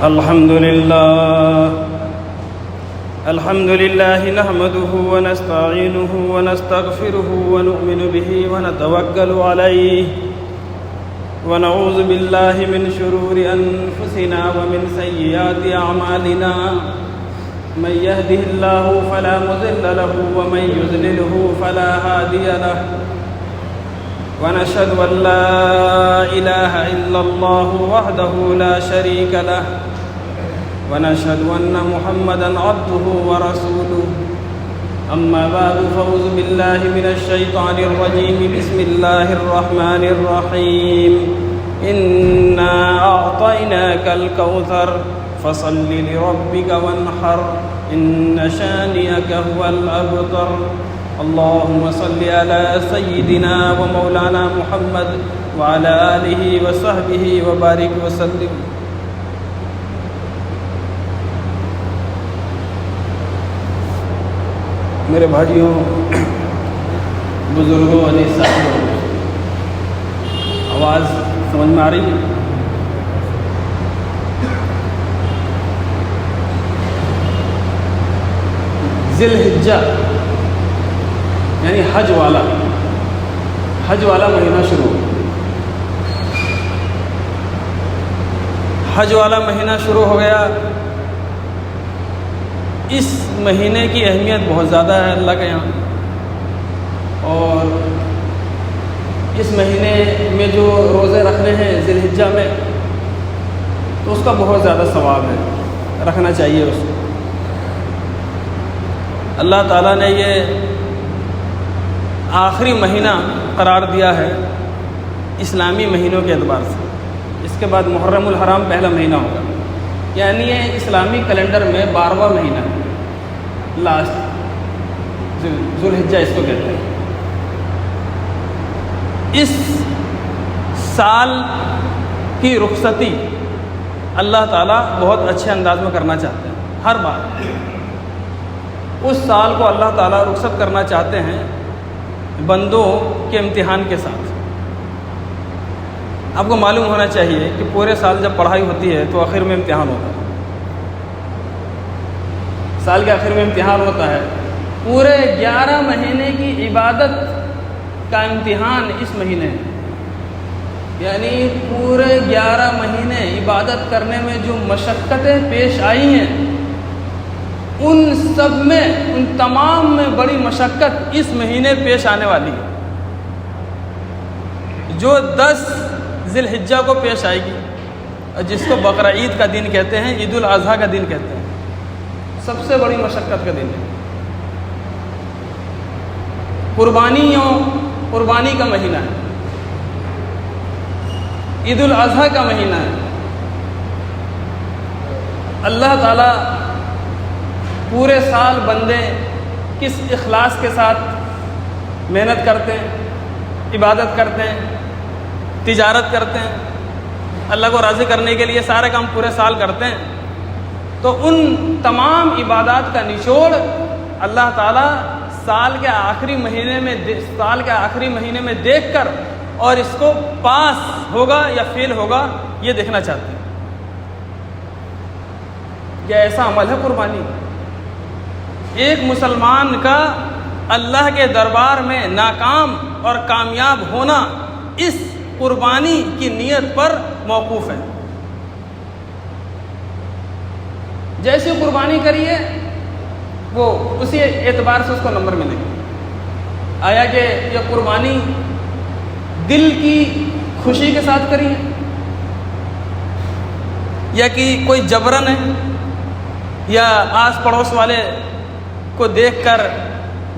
الحمد لله نحمده ونستعينه ونستغفره ونؤمن به ونتوكل عليه ونعوذ بالله من شرور أنفسنا ومن سيئات أعمالنا من يهده الله فلا مضل له ومن يضلله فلا هادي له ونشهد أن لا إله إلا الله وحده لا شريك له ونشهد أن محمدًا عبده ورسوله أما بعد فأعوذ بالله من الشيطان الرجيم بسم الله الرحمن الرحيم إنا أعطيناك الكوثر فصل لربك وانحر إن شانئك هو الأبتر اللهم صل على سيدنا ومولانا محمد وعلى آله وصحبه وبارك وسلم. میرے بھائیوں، بزرگوں، عزیز ساتھیوں، آواز سمجھ میں آ رہی ہے؟ ذی الحجہ یعنی حج والا مہینہ شروع. حج والا مہینہ شروع ہو گیا. اس مہینے کی اہمیت بہت زیادہ ہے اللہ کے یہاں، اور اس مہینے میں جو روزے رکھنے ہیں ذی الحجہ میں تو اس کا بہت زیادہ ثواب ہے، رکھنا چاہیے اس کو. اللہ تعالیٰ نے یہ آخری مہینہ قرار دیا ہے اسلامی مہینوں کے اعتبار سے. اس کے بعد محرم الحرام پہلا مہینہ ہوگا، یعنی یہ اسلامی کیلنڈر میں 12واں مہینہ ہے، لاسٹ ذو الحجہ اس کو کہتے ہیں. اس سال کی رخصتی اللہ تعالیٰ بہت اچھے انداز میں کرنا چاہتے ہیں. ہر بار اس سال کو اللہ تعالیٰ رخصت کرنا چاہتے ہیں بندوں کے امتحان کے ساتھ. آپ کو معلوم ہونا چاہیے کہ پورے سال جب پڑھائی ہوتی ہے تو آخر میں امتحان ہوتا ہے. سال کے آخر میں امتحان ہوتا ہے. پورے 11 مہینے کی عبادت کا امتحان اس مہینے ہے. یعنی پورے 11 مہینے عبادت کرنے میں جو مشقتیں پیش آئی ہیں، ان سب میں، ان تمام میں بڑی مشقت اس مہینے پیش آنے والی ہے، جو 10 ذی الحجہ کو پیش آئے گی، جس کو بقرہ عید کا دن کہتے ہیں، عید الاضحیٰ کا دن کہتے ہیں. سب سے بڑی مشقت کا دن ہے. قربانی کا مہینہ ہے، عید الاضحیٰ کا مہینہ ہے. اللہ تعالیٰ پورے سال بندے کس اخلاص کے ساتھ محنت کرتے ہیں، عبادت کرتے ہیں، تجارت کرتے ہیں، اللہ کو راضی کرنے کے لیے سارے کام پورے سال کرتے ہیں. تو ان تمام عبادات کا نچوڑ اللہ تعالیٰ سال کے آخری مہینے میں دیکھ کر اور اس کو پاس ہوگا یا فیل ہوگا یہ دیکھنا چاہتے ہیں. یہ ایسا عمل ہے قربانی. ایک مسلمان کا اللہ کے دربار میں ناکام اور کامیاب ہونا اس قربانی کی نیت پر موقوف ہے. جیسی قربانی کریے وہ اسی اعتبار سے اس کو نمبر ملے گا. آیا کہ یہ قربانی دل کی خوشی کے ساتھ کریے یا کہ کوئی جبرن ہے، یا آس پڑوس والے کو دیکھ کر،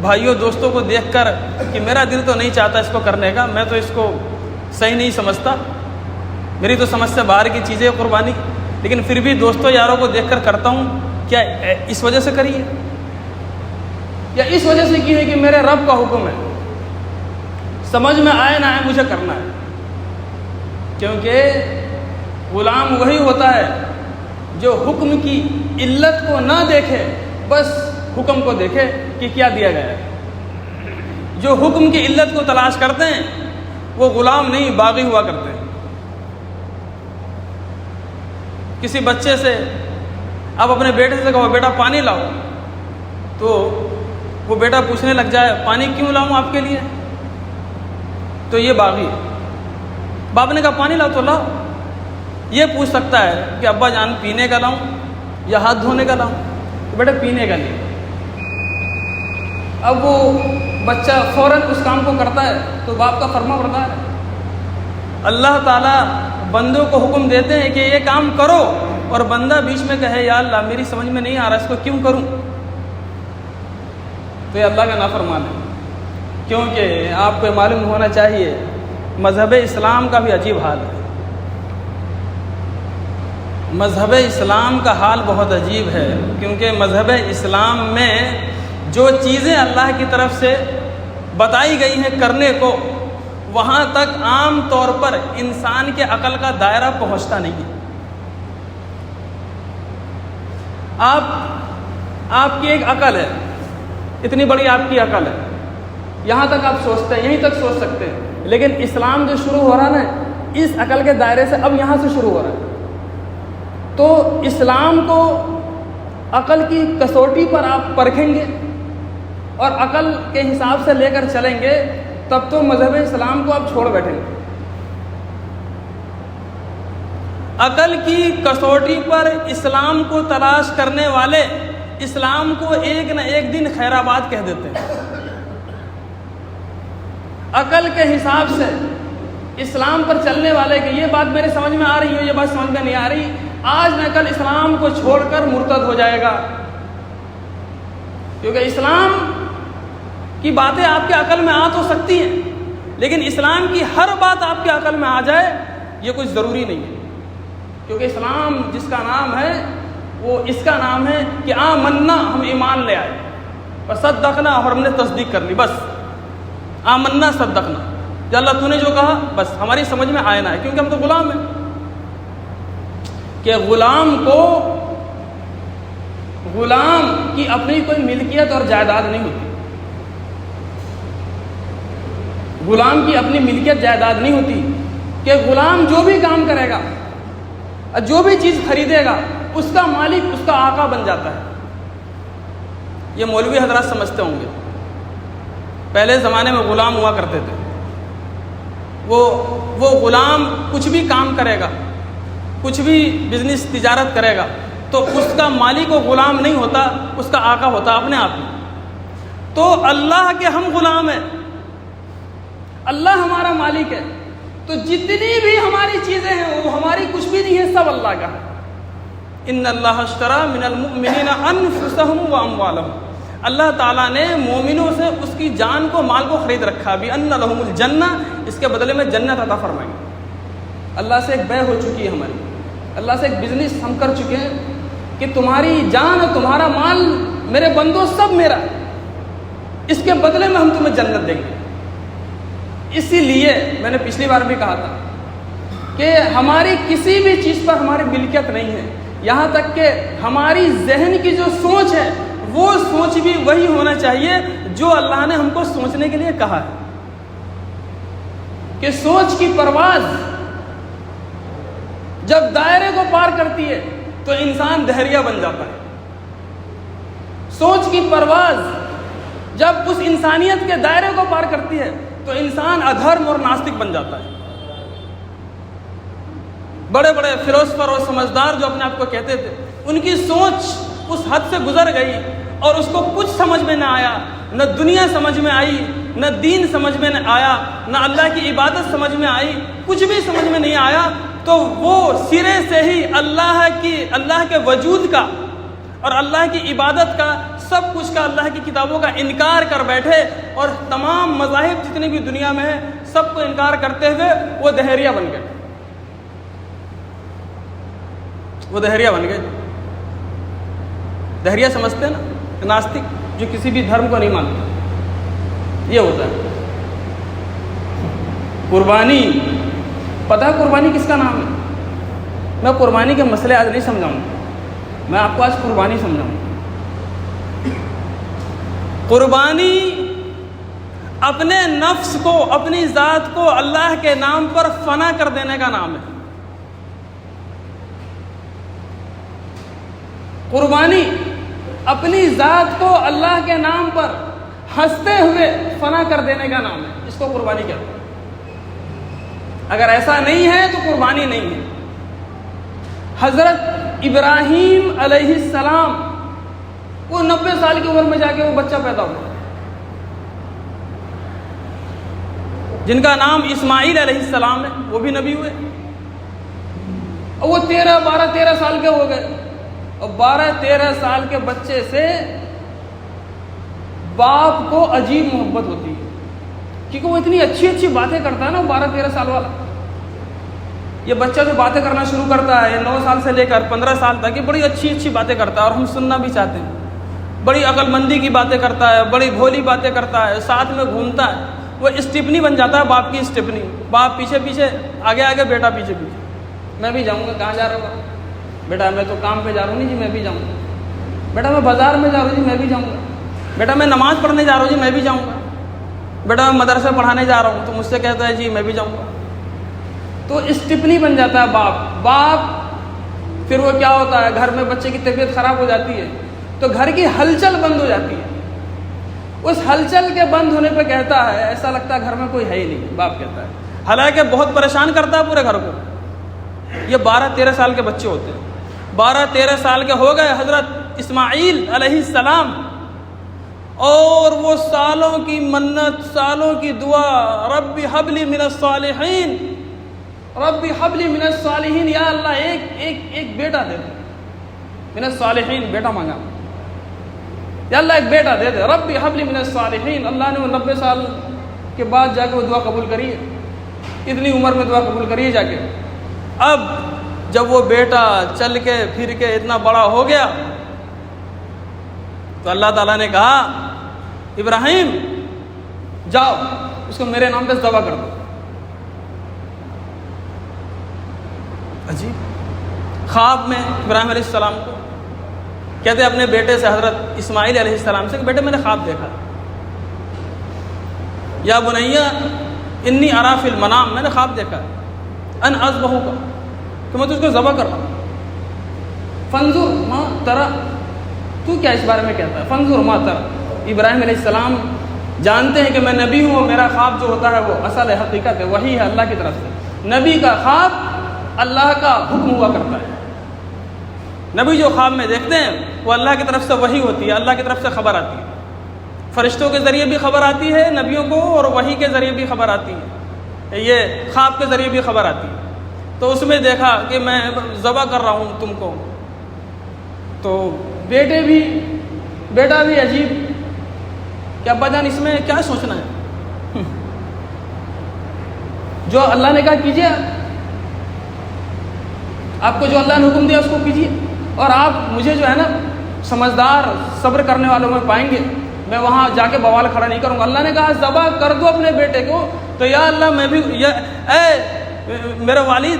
بھائیوں دوستوں کو دیکھ کر کہ میرا دل تو نہیں چاہتا اس کو کرنے کا، میں تو اس کو صحیح نہیں سمجھتا، میری تو سمجھ سے باہر کی چیزیں قربانی، لیکن پھر بھی دوستوں یاروں کو دیکھ کر کرتا ہوں. کیا اس وجہ سے کریے یا اس وجہ سے کی ہے کہ میرے رب کا حکم ہے، سمجھ میں آئے نہ آئے مجھے کرنا ہے. کیونکہ غلام وہی ہوتا ہے جو حکم کی علت کو نہ دیکھے، بس حکم کو دیکھے کہ کیا دیا گیا ہے. جو حکم کی علت کو تلاش کرتے ہیں وہ غلام نہیں، باغی ہوا کرتے ہیں. کسی بچے سے آپ اپنے بیٹے سے کہو بیٹا پانی لاؤ، تو وہ بیٹا پوچھنے لگ جائے پانی کیوں لاؤں آپ کے لیے، تو یہ باغی ہے۔ باپ نے کہا پانی لاؤ تو لاؤ۔ یہ پوچھ سکتا ہے کہ ابا جان پینے کا لاؤں یا ہاتھ دھونے کا لاؤں، تو بیٹا پینے کا لیے۔ اب وہ بچہ فوراً اس کام کو کرتا ہے تو باپ کا فرما بردار ہے۔ اللہ تعالیٰ بندوں کو حکم دیتے ہیں کہ یہ کام کرو، اور بندہ بیچ میں کہے یا اللہ میری سمجھ میں نہیں آ رہا اس کو کیوں کروں، تو یہ اللہ کا نافرمان ہے۔ کیونکہ آپ کو معلوم ہونا چاہیے مذہب اسلام کا بھی عجیب حال ہے۔ مذہب اسلام کا حال بہت عجیب ہے، کیونکہ مذہب اسلام میں جو چیزیں اللہ کی طرف سے بتائی گئی ہیں کرنے کو، وہاں تک عام طور پر انسان کے عقل کا دائرہ پہنچتا نہیں ہے۔ آپ کی ایک عقل ہے، اتنی بڑی آپ کی عقل ہے، یہاں تک آپ سوچتے ہیں، یہیں تک سوچ سکتے ہیں، لیکن اسلام جو شروع ہو رہا نا اس عقل کے دائرے سے، اب یہاں سے شروع ہو رہا ہے۔ تو اسلام کو عقل کی کسوٹی پر آپ پرکھیں گے اور عقل کے حساب سے لے کر چلیں گے، تب تو مذہب اسلام کو آپ چھوڑ بیٹھیں گے۔ عقل کی کسوٹی پر اسلام کو تلاش کرنے والے اسلام کو ایک نہ ایک دن خیرآباد کہہ دیتے ہیں۔ عقل کے حساب سے اسلام پر چلنے والے کہ یہ بات میرے سمجھ میں آ رہی ہے، یہ بات سمجھ میں نہیں آ رہی، آج نہ کل اسلام کو چھوڑ کر مرتد ہو جائے گا، کیونکہ اسلام کی باتیں آپ کے عقل میں آ تو سکتی ہیں، لیکن اسلام کی ہر بات آپ کے عقل میں آ جائے یہ کچھ ضروری نہیں ہے، کیونکہ اسلام جس کا نام ہے وہ اس کا نام ہے کہ آمنا، ہم ایمان لے آئے، وصدقنا، اور ہم نے تصدیق کر لی، بس آمنا صدقنا، یا اللہ تو نے جو کہا بس ہماری سمجھ میں آئے نہ ہے، کیونکہ ہم تو غلام ہیں۔ کہ غلام کی اپنی کوئی ملکیت اور جائیداد نہیں ہوتی، غلام کی اپنی ملکیت جائیداد نہیں ہوتی، کہ غلام جو بھی کام کرے گا، جو بھی چیز خریدے گا، اس کا مالک اس کا آقا بن جاتا ہے۔ یہ مولوی حضرات سمجھتے ہوں گے، پہلے زمانے میں غلام ہوا کرتے تھے، وہ غلام کچھ بھی کام کرے گا، کچھ بھی بزنس تجارت کرے گا، تو اس کا مالک و غلام نہیں ہوتا، اس کا آقا ہوتا اپنے آپ میں۔ تو اللہ کے ہم غلام ہیں، اللہ ہمارا مالک ہے، تو جتنی بھی ہماری چیزیں ہیں وہ ہماری کچھ بھی نہیں ہے، سب اللہ کا ہے۔ ان اللہ اشتری من المؤمنین انفسهم واموالهم، اللہ تعالیٰ نے مومنوں سے اس کی جان کو، مال کو خرید رکھا، بان لهم الجنہ، اس کے بدلے میں جنت عطا فرمائیں گے۔ اللہ سے ایک بے ہو چکی ہے ہماری، اللہ سے ایک بزنس ہم کر چکے ہیں کہ تمہاری جان اور تمہارا مال میرے بندوں سب میرا ہے، اس کے بدلے میں ہم تمہیں جنت دیں گے۔ اسی لیے میں نے پچھلی بار بھی کہا تھا کہ ہماری کسی بھی چیز پر ہماری ملکیت نہیں ہے، یہاں تک کہ ہماری ذہن کی جو سوچ ہے وہ سوچ بھی وہی ہونا چاہیے جو اللہ نے ہم کو سوچنے کے لیے کہا ہے، کہ سوچ کی پرواز جب دائرے کو پار کرتی ہے تو انسان دہریہ بن جاتا ہے، سوچ کی پرواز جب اس انسانیت کے دائرے کو پار کرتی ہے تو انسان ادھرم اور ناستک بن جاتا ہے۔ بڑے بڑے فلاسفر اور سمجھدار جو اپنے آپ کو کہتے تھے، ان کی سوچ اس حد سے گزر گئی اور اس کو کچھ سمجھ میں نہ آیا، نہ دنیا سمجھ میں آئی، نہ دین سمجھ میں نہ آیا، نہ اللہ کی عبادت سمجھ میں آئی، کچھ بھی سمجھ میں نہیں آیا، تو وہ سرے سے ہی اللہ کے وجود کا اور اللہ کی عبادت کا، سب کچھ کا، اللہ کی کتابوں کا انکار کر بیٹھے، اور تمام مذاہب جتنے بھی دنیا میں ہیں سب کو انکار کرتے ہوئے وہ دہریہ بن گئے، وہ دہریہ بن گئے۔ دہریہ سمجھتے ہیں نا، ناستک، جو کسی بھی دھرم کو نہیں مانتا، یہ ہوتا ہے۔ قربانی، پتہ ہے قربانی کس کا نام ہے؟ میں قربانی کے مسئلے آج نہیں سمجھاؤں گا، میں آپ کو آج قربانی سمجھاؤں گا۔ قربانی اپنے نفس کو، اپنی ذات کو اللہ کے نام پر فنا کر دینے کا نام ہے۔ قربانی اپنی ذات کو اللہ کے نام پر ہنستے ہوئے فنا کر دینے کا نام ہے، اس کو قربانی کہتے ہیں۔ اگر ایسا نہیں ہے تو قربانی نہیں ہے۔ حضرت ابراہیم علیہ السلام وہ 90 سال کی عمر میں جا کے وہ بچہ پیدا ہوا جن کا نام اسماعیل علیہ السلام ہے، وہ بھی نبی ہوئے، اور وہ 13 سال کے ہو گئے، اور 12-13 سال کے بچے سے باپ کو عجیب محبت ہوتی ہے، کیونکہ وہ اتنی اچھی باتیں کرتا ہے نا، 12-13 سال والا۔ یہ بچہ جو باتیں کرنا شروع کرتا ہے 9 سال سے لے کر 15 سال تک، یہ بڑی اچھی باتیں کرتا ہے، اور ہم سننا بھی چاہتے ہیں۔ بڑی عقل مندی کی باتیں کرتا ہے، بڑی بھولی باتیں کرتا ہے، ساتھ میں گھومتا ہے، وہ اسٹپنی بن جاتا ہے، باپ کی اسٹپنی، باپ پیچھے آگے بیٹا پیچھے، میں بھی جاؤں گا۔ کہاں جا رہا ہوں بیٹا؟ میں تو کام پہ جا رہا ہوں، نہیں جی میں بھی جاؤں گا۔ بیٹا میں بازار میں جا رہا ہوں، جی میں بھی جاؤں گا۔ بیٹا میں نماز پڑھنے جا رہا ہوں، جی میں بھی جاؤں گا۔ بیٹا میں مدرسے پڑھانے جا رہا ہوں، تو مجھ سے کہتا ہے جی میں بھی جاؤں گا۔ تو اسٹپنی بن جاتا ہے باپ۔ پھر وہ کیا ہوتا ہے، گھر میں بچے کی طبیعت خراب ہو جاتی ہے تو گھر کی ہلچل بند ہو جاتی ہے۔ اس ہلچل کے بند ہونے پہ کہتا ہے ایسا لگتا ہے گھر میں کوئی ہے ہی نہیں، باپ کہتا ہے، حالانکہ بہت پریشان کرتا ہے پورے گھر کو۔ یہ 12-13 سال کے بچے ہوتے ہیں۔ 12-13 سال کے ہو گئے حضرت اسماعیل علیہ السلام، اور وہ سالوں کی منت، سالوں کی دعا، رب ہب لی من الصالحین، رب ہب لی من الصالحین، یا اللہ ایک بیٹا دے دے، من الصالحین بیٹا مانگا، یا اللہ ایک بیٹا دے دے، رب ہب لی من الصالحین۔ اللہ نے وہ 90 سال کے بعد جا کے وہ دعا قبول کری ہے، اتنی عمر میں دعا قبول کری ہے جا کے۔ اب جب وہ بیٹا چل کے پھر کے اتنا بڑا ہو گیا تو اللہ تعالیٰ نے کہا ابراہیم جاؤ اس کو میرے نام پہ ذبح کر دو۔ عجیب، خواب میں ابراہیم علیہ السلام کو کہتے اپنے بیٹے سے، حضرت اسماعیل علیہ السلام سے کہ بیٹے میں نے خواب دیکھا، یا بنیا انی ارا فی المنام، میں نے خواب دیکھا ان اذبحک، کہ میں تجھ کو ذبح کر رہا ہوں، فانظر ما ترى، تو کیا اس بارے میں کہتا ہے، فانظر ما ترى۔ ابراہیم علیہ السلام جانتے ہیں کہ میں نبی ہوں، اور میرا خواب جو ہوتا ہے وہ اصل ہے، حقیقت ہے، وہی ہے اللہ کی طرف سے۔ نبی کا خواب اللہ کا حکم ہوا کرتا ہے، نبی جو خواب میں دیکھتے ہیں وہ اللہ کی طرف سے وحی ہوتی ہے، اللہ کی طرف سے خبر آتی ہے، فرشتوں کے ذریعے بھی خبر آتی ہے نبیوں کو، اور وحی کے ذریعے بھی خبر آتی ہے، یہ خواب کے ذریعے بھی خبر آتی ہے۔ تو اس میں دیکھا کہ میں ذبح کر رہا ہوں تم کو، تو بیٹا بھی عجیب کہ ابا جان اس میں کیا سوچنا ہے، جو اللہ نے کہا کیجیے، آپ کو جو اللہ نے حکم دیا اس کو کیجیے، اور آپ مجھے جو ہے نا سمجھدار صبر کرنے والوں میں پائیں گے، میں وہاں جا کے بوال کھڑا نہیں کروں گا۔ اللہ نے کہا ذبح کر دو اپنے بیٹے کو، تو یا اللہ میں بھی، اے میرے والد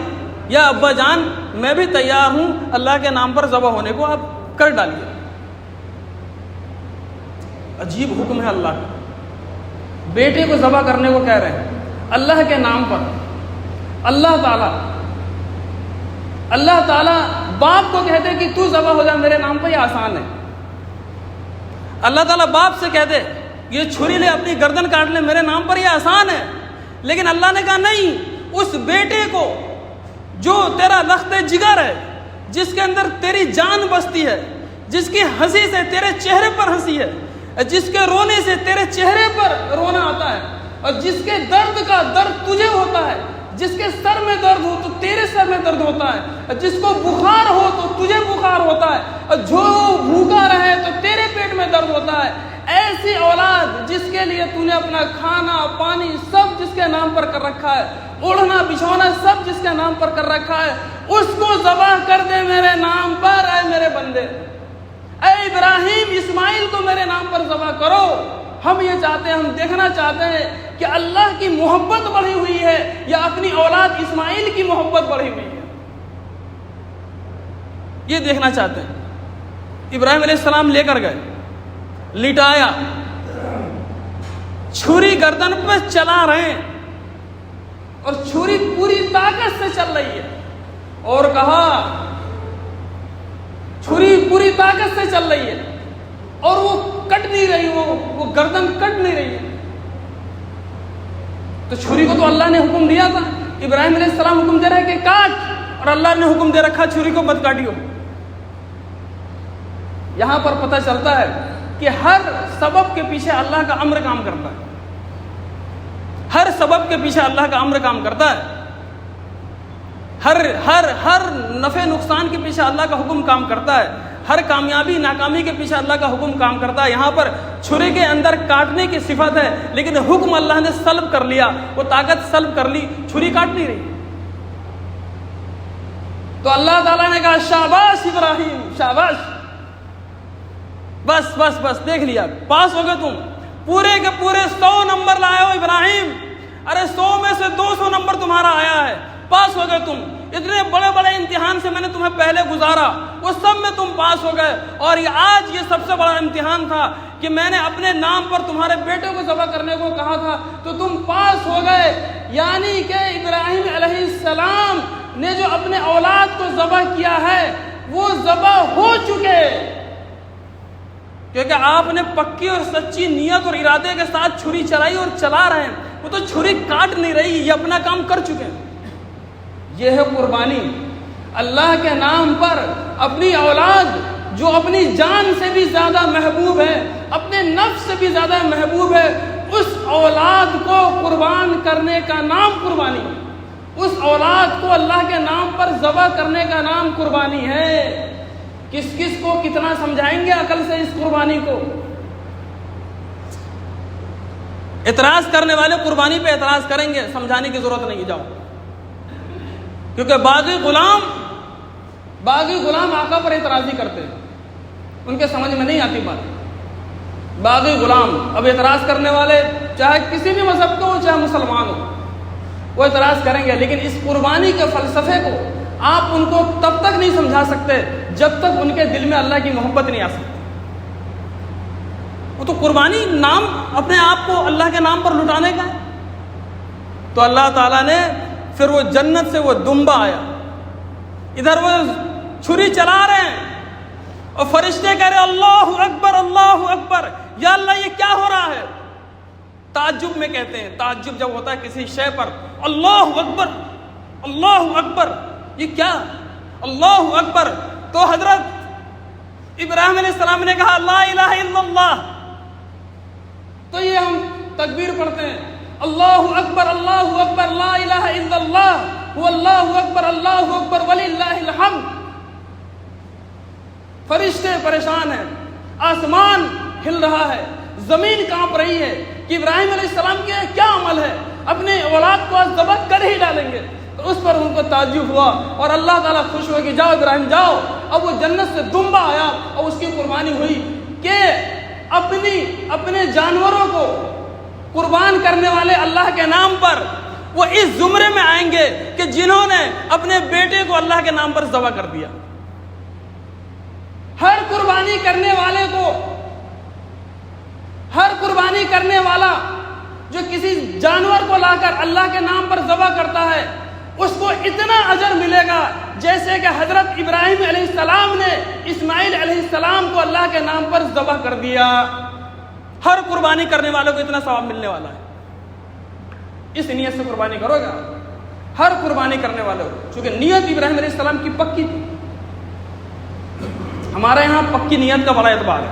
یا ابا جان میں بھی تیار ہوں اللہ کے نام پر ذبح ہونے کو، آپ کر ڈالیے۔ عجیب حکم ہے اللہ کا، بیٹے کو ذبح کرنے کو کہہ رہے ہیں اللہ کے نام پر۔ اللہ تعالیٰ باپ کو کہتے کہ تو ذبح ہو جا میرے نام پر، یہ آسان ہے۔ اللہ تعالیٰ باپ سے کہتے یہ چھری لے اپنی گردن کاٹ لے میرے نام پر، یہ آسان ہے، لیکن اللہ نے کہا نہیں، اس بیٹے کو جو تیرا لخت جگر ہے، جس کے اندر تیری جان بستی ہے، جس کی ہنسی سے تیرے چہرے پر ہنسی ہے، جس کے رونے سے تیرے چہرے پر رونا آتا ہے، اور جس کے درد کا درد تجھے ہوتا ہے، جس کے سر میں درد ہو تو تیرے سر میں درد ہوتا ہے، جس کو بخار ہو تو تجھے بخار ہوتا ہے، اور جو بھوکا رہے تو تیرے پیٹ میں درد ہوتا ہے، ایسی اولاد جس کے لیے تو نے اپنا کھانا پانی سب جس کے نام پر کر رکھا ہے، اوڑھنا بچھونا سب جس کے نام پر کر رکھا ہے، اس کو ذبح کر دے میرے نام پر، اے میرے بندے، اے ابراہیم اسماعیل کو میرے نام پر ذبح کرو۔ ہم یہ چاہتے ہیں، ہم دیکھنا چاہتے ہیں کہ اللہ کی محبت بڑھی ہوئی ہے یا اپنی اولاد اسماعیل کی محبت بڑھی ہوئی ہے، یہ دیکھنا چاہتے ہیں۔ ابراہیم علیہ السلام لے کر گئے، لٹایا، چھری گردن پہ چلا رہے ہیں، اور چھری پوری طاقت سے چل رہی ہے، اور کہا چھری پوری طاقت سے چل رہی ہے اور وہ کٹ نہیں رہی, وہ گردن کٹ نہیں رہی ہے. تو چھری کو تو اللہ نے حکم دیا تھا, ابراہیم علیہ السلام حکم دے رہے کہ کاٹ, اور اللہ نے حکم دے رکھا چھری کو مت کاٹیو. یہاں پر پتہ چلتا ہے کہ ہر سبب کے پیچھے اللہ کا امر کام کرتا ہے. ہر سبب کے پیچھے اللہ کا امر کام کرتا ہے. ہر نفع نقصان کے پیچھے اللہ کا حکم کام کرتا ہے. ہر کامیابی ناکامی کے پیچھے اللہ کا حکم کام کرتا ہے. یہاں پر چھری کے اندر کاٹنے کی صفت ہے, لیکن حکم اللہ نے سلب کر لیا, وہ طاقت سلب کر لی, چھری کاٹ نہیں رہی. تو اللہ تعالیٰ نے کہا شاباش ابراہیم شاباش, بس بس بس دیکھ لیا, پاس ہو گئے تم, پورے کے پورے 100 نمبر لائے ہو ابراہیم. ارے 100 میں سے 200 نمبر تمہارا آیا ہے, پاس ہو گئے تم. اتنے بڑے بڑے امتحان سے میں نے تمہیں پہلے گزارا, وہ سب میں تم پاس ہو گئے, اور آج یہ سب سے بڑا امتحان تھا کہ میں نے اپنے نام پر تمہارے بیٹے کو ذبح کرنے کو کہا تھا تو تم پاس ہو گئے. یعنی کہ ابراہیم علیہ السلام نے جو اپنے اولاد کو ذبح کیا ہے وہ ذبح ہو چکے, کیونکہ آپ نے پکی اور سچی نیت اور ارادے کے ساتھ چھری چلائی اور چلا رہے ہیں. وہ تو چھری کاٹ نہیں رہی, یہ اپنا کام کر چکے ہیں. یہ ہے قربانی. اللہ کے نام پر اپنی اولاد جو اپنی جان سے بھی زیادہ محبوب ہے, اپنے نفس سے بھی زیادہ محبوب ہے, اس اولاد کو قربان کرنے کا نام قربانی ہے. اس اولاد کو اللہ کے نام پر ذبح کرنے کا نام قربانی ہے. کس کس کو کتنا سمجھائیں گے عقل سے اس قربانی کو. اعتراض کرنے والے قربانی پہ اعتراض کریں گے, سمجھانے کی ضرورت نہیں, جاؤ. کیونکہ باغی غلام آقا پر اعتراضی کرتے ہیں, ان کے سمجھ میں نہیں آتی بات. باغی غلام, اب اعتراض کرنے والے چاہے کسی بھی مذہب کو ہو چاہے مسلمان ہو, وہ اعتراض کریں گے, لیکن اس قربانی کے فلسفے کو آپ ان کو تب تک نہیں سمجھا سکتے جب تک ان کے دل میں اللہ کی محبت نہیں آ سکتی. وہ تو قربانی نام اپنے آپ کو اللہ کے نام پر لٹانے کا ہے. تو اللہ تعالیٰ نے پھر وہ جنت سے وہ دمبا آیا, ادھر وہ چھری چلا رہے ہیں اور فرشتے کہہ رہے اللہ اکبر اللہ اکبر, یا اللہ یہ کیا ہو رہا ہے. تعجب میں کہتے ہیں, تعجب جب ہوتا ہے کسی شے پر, اللہ اکبر یہ کیا, اللہ اکبر. تو حضرت ابراہیم علیہ السلام نے کہا لا الہ الا اللہ. تو یہ ہم تکبیر پڑھتے ہیں, اللہ اکبر لا الہ الا اللہ اللہ اکبر وللہ الحمد. فرشتے پریشان ہیں, آسمان ہل رہا ہے, زمین کانپ رہی ہے کہ ابراہیم علیہ السلام کے کیا عمل ہے, اپنے اولاد کو آج ذبح کر ہی ڈالیں گے. تو اس پر ان کو تعجب ہوا اور اللہ تعالیٰ خوش ہوا کہ جاؤ ابراہیم جاؤ. اب وہ جنت سے دمبا آیا اور اس کی قربانی ہوئی کہ اپنے جانوروں کو قربان کرنے والے اللہ کے نام پر وہ اس زمرے میں آئیں گے کہ جنہوں نے اپنے بیٹے کو اللہ کے نام پر ذبح کر دیا. ہر قربانی کرنے والا جو کسی جانور کو لا کر اللہ کے نام پر ذبح کرتا ہے اس کو اتنا اجر ملے گا جیسے کہ حضرت ابراہیم علیہ السلام نے اسماعیل علیہ السلام کو اللہ کے نام پر ذبح کر دیا. ہر قربانی کرنے والوں کو اتنا ثواب ملنے والا ہے. اس نیت سے قربانی کرو گا ہر قربانی کرنے والوں, چونکہ نیت ابراہیم علیہ السلام کی پکی تھی. ہمارے یہاں پکی نیت کا بڑا اعتبار ہے.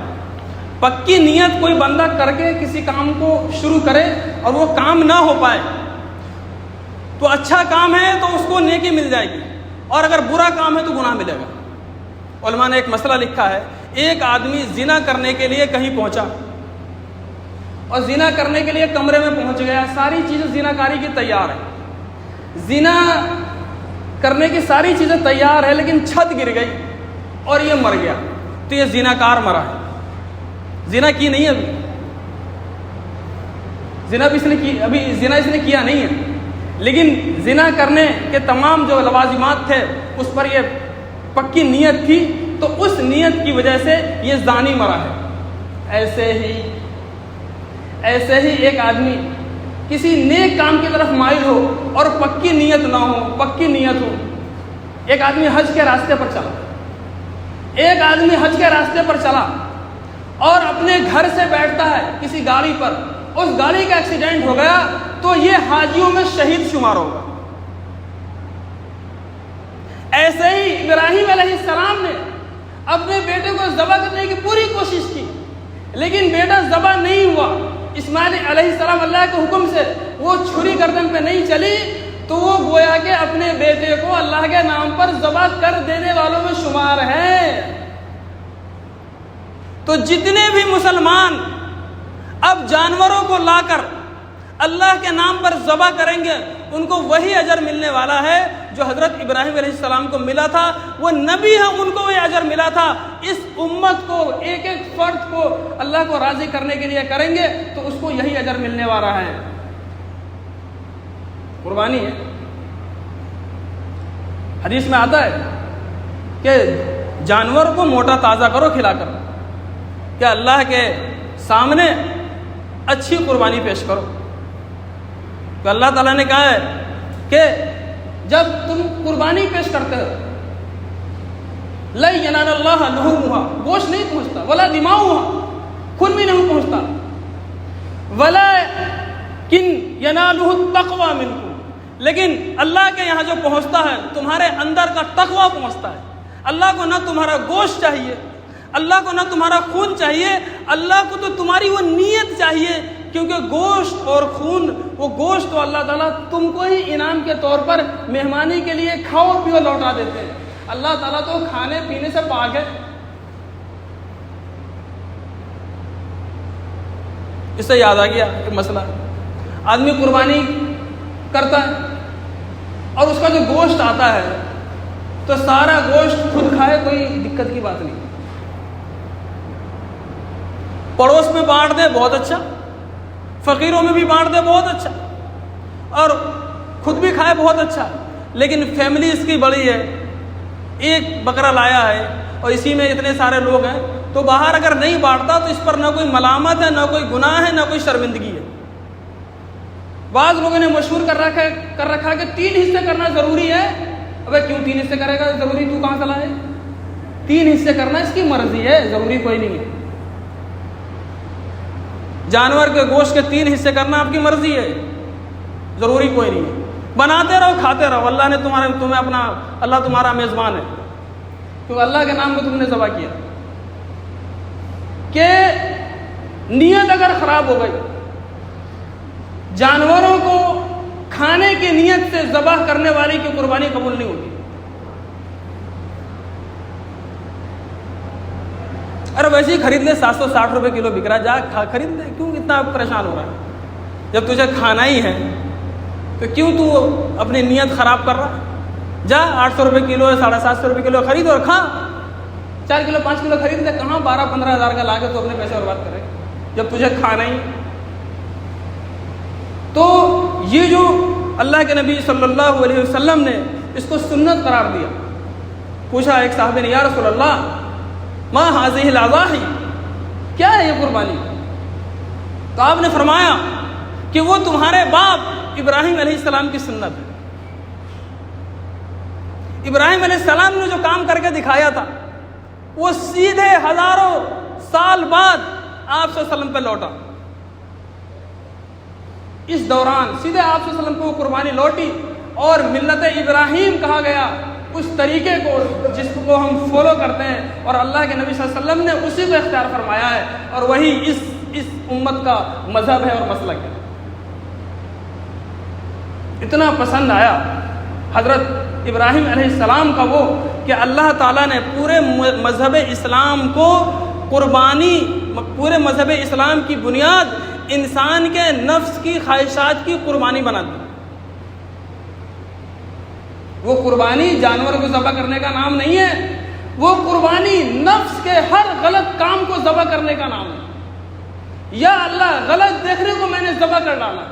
پکی نیت کوئی بندہ کر کے کسی کام کو شروع کرے اور وہ کام نہ ہو پائے تو اچھا کام ہے تو اس کو نیکی مل جائے گی, اور اگر برا کام ہے تو گناہ ملے گا. علماء نے ایک مسئلہ لکھا ہے, ایک آدمی زنا کرنے کے لیے کہیں پہنچا اور زنا کرنے کے لیے کمرے میں پہنچ گیا, ساری چیزیں زنا کاری کی تیار ہیں, زنا کرنے کی ساری چیزیں تیار ہے, لیکن چھت گر گئی اور یہ مر گیا. تو یہ زنا کار مرا ہے, زنا کی نہیں ہے ابھی, زنا اس نے کیا نہیں ہے, لیکن زنا کرنے کے تمام جو لوازمات تھے اس پر یہ پکی نیت تھی, تو اس نیت کی وجہ سے یہ زانی مرا ہے. ایسے ہی ایک آدمی کسی نیک کام کی طرف مائل ہو اور پکی نیت نہ ہو, پکی نیت ہو. ایک آدمی حج کے راستے پر چلا, ایک آدمی حج کے راستے پر چلا اور اپنے گھر سے بیٹھتا ہے کسی گاڑی پر، اس گاڑی کا ایکسیڈنٹ ہو گیا تو یہ حاجیوں میں شہید شمار ہوگا۔ ایسے ہی ابراہیم علیہ السلام نے اپنے بیٹے کو ذبح کرنے کی پوری کوشش کی، لیکن بیٹا ذبح نہیں ہوا۔ اسماعیل علیہ السلام اللہ کے حکم سے وہ چھری گردن پہ نہیں چلی تو وہ گویا کہ اپنے بیٹے کو اللہ کے نام پر ذبح کر دینے والوں میں شمار ہے۔ تو جتنے بھی مسلمان اب جانوروں کو لا کر اللہ کے نام پر ذبح کریں گے ان کو وہی اجر ملنے والا ہے جو حضرت ابراہیم علیہ السلام کو ملا تھا۔ وہ نبی ہیں، ان کو وہ اجر ملا تھا۔ اس امت کو ایک ایک فرد کو اللہ کو راضی کرنے کے لیے کریں گے تو اس کو یہی اجر ملنے والا ہے۔ قربانی ہے، حدیث میں آتا ہے کہ جانور کو موٹا تازہ کرو کھلا کر، کہ اللہ کے سامنے اچھی قربانی پیش کرو۔ تو اللہ تعالیٰ نے کہا ہے کہ جب تم قربانی پیش کرتے ہو لَن يَنَالَ اللَّهَ لُحُومُهَا، گوشت نہیں پہنچتا، وَلَا دِمَاؤُهَا، خون بھی نہیں پہنچتا، وَلَٰكِن يَنَالُهُ التَّقْوَىٰ مِنكُمْ، لیکن اللہ کے یہاں جو پہنچتا ہے تمہارے اندر کا تقویٰ پہنچتا ہے۔ اللہ کو نہ تمہارا گوشت چاہیے، اللہ کو نہ تمہارا خون چاہیے، اللہ کو تو تمہاری وہ نیت چاہیے، کیونکہ گوشت اور خون، وہ گوشت تو اللہ تعالیٰ تم کو ہی انعام کے طور پر مہمانی کے لیے کھاؤ پیو لوٹا دیتے ہیں۔ اللہ تعالیٰ تو کھانے پینے سے پاک ہے۔ اس سے یاد آ گیا ایک مسئلہ، آدمی قربانی کرتا ہے اور اس کا جو گوشت آتا ہے تو سارا گوشت خود کھائے، کوئی دقت کی بات نہیں، پڑوس میں بانٹ دے بہت اچھا، فقیروں میں بھی بانٹ دے بہت اچھا، اور خود بھی کھائے بہت اچھا، لیکن فیملی اس کی بڑی ہے، ایک بکرا لایا ہے اور اسی میں اتنے سارے لوگ ہیں، تو باہر اگر نہیں بانٹتا تو اس پر نہ کوئی ملامت ہے، نہ کوئی گناہ ہے، نہ کوئی شرمندگی ہے۔ بعض لوگوں نے مشہور کر رکھا ہے کہ 3 حصے کرنا ضروری ہے۔ ابے کیوں 3 حصے کرے گا؟ ضروری تو کہاں سے لائے؟ 3 حصے کرنا اس کی مرضی ہے، ضروری کوئی نہیں ہے۔ جانور کے گوشت کے 3 حصے کرنا آپ کی مرضی ہے، ضروری کوئی نہیں ہے۔ بناتے رہو، کھاتے رہو، اللہ نے تمہیں اپنا، اللہ تمہارا میزبان ہے، تو اللہ کے نام کو تم نے ذبح کیا۔ کہ نیت اگر خراب ہو گئی، جانوروں کو کھانے کی نیت سے ذبح کرنے والی کی قربانی قبول نہیں ہوتی۔ ارے ویسے ہی خرید لے، 760 روپے کلو بک رہا، جا خرید لے، کیوں اتنا پریشان ہو رہا ہے؟ جب تجھے کھانا ہی ہے تو کیوں تو اپنی نیت خراب کر رہا؟ جا 800 روپے کلو ہے، 750 روپے کلو خرید اور کھا، 4 کلو 5 کلو خرید لے، کہاں 12-15 ہزار کا لا کے تو اپنے پیسے برباد کرے جب تجھے کھانا ہی۔ تو یہ جو اللہ کے نبی صلی اللہ علیہ وسلم نے اس کو سنت قرار دیا، پوچھا ایک صاحب نے، یا رسول اللہ ما هذه الاضاحی، کیا ہے یہ قربانی؟ تو آپ نے فرمایا کہ وہ تمہارے باپ ابراہیم علیہ السلام کی سنت ہے۔ ابراہیم علیہ السلام نے جو کام کر کے دکھایا تھا وہ سیدھے ہزاروں سال بعد آپ صلی اللہ علیہ وسلم پہ لوٹا۔ اس دوران سیدھے آپ صلی اللہ علیہ وسلم کو وہ قربانی لوٹی، اور ملت ابراہیم کہا گیا اس طریقے کو جس کو ہم فالو کرتے ہیں، اور اللہ کے نبی صلی اللہ علیہ وسلم نے اسی کو اختیار فرمایا ہے، اور وہی اس امت کا مذہب ہے اور مسلک ہے۔ اتنا پسند آیا حضرت ابراہیم علیہ السلام کا وہ کہ اللہ تعالیٰ نے پورے مذہب اسلام کو قربانی، پورے مذہب اسلام کی بنیاد انسان کے نفس کی خواہشات کی قربانی بنا دی۔ وہ قربانی جانور کو ذبح کرنے کا نام نہیں ہے، وہ قربانی نفس کے ہر غلط کام کو ذبح کرنے کا نام ہے۔ یا اللہ غلط دیکھنے کو میں نے ذبح کر ڈالا،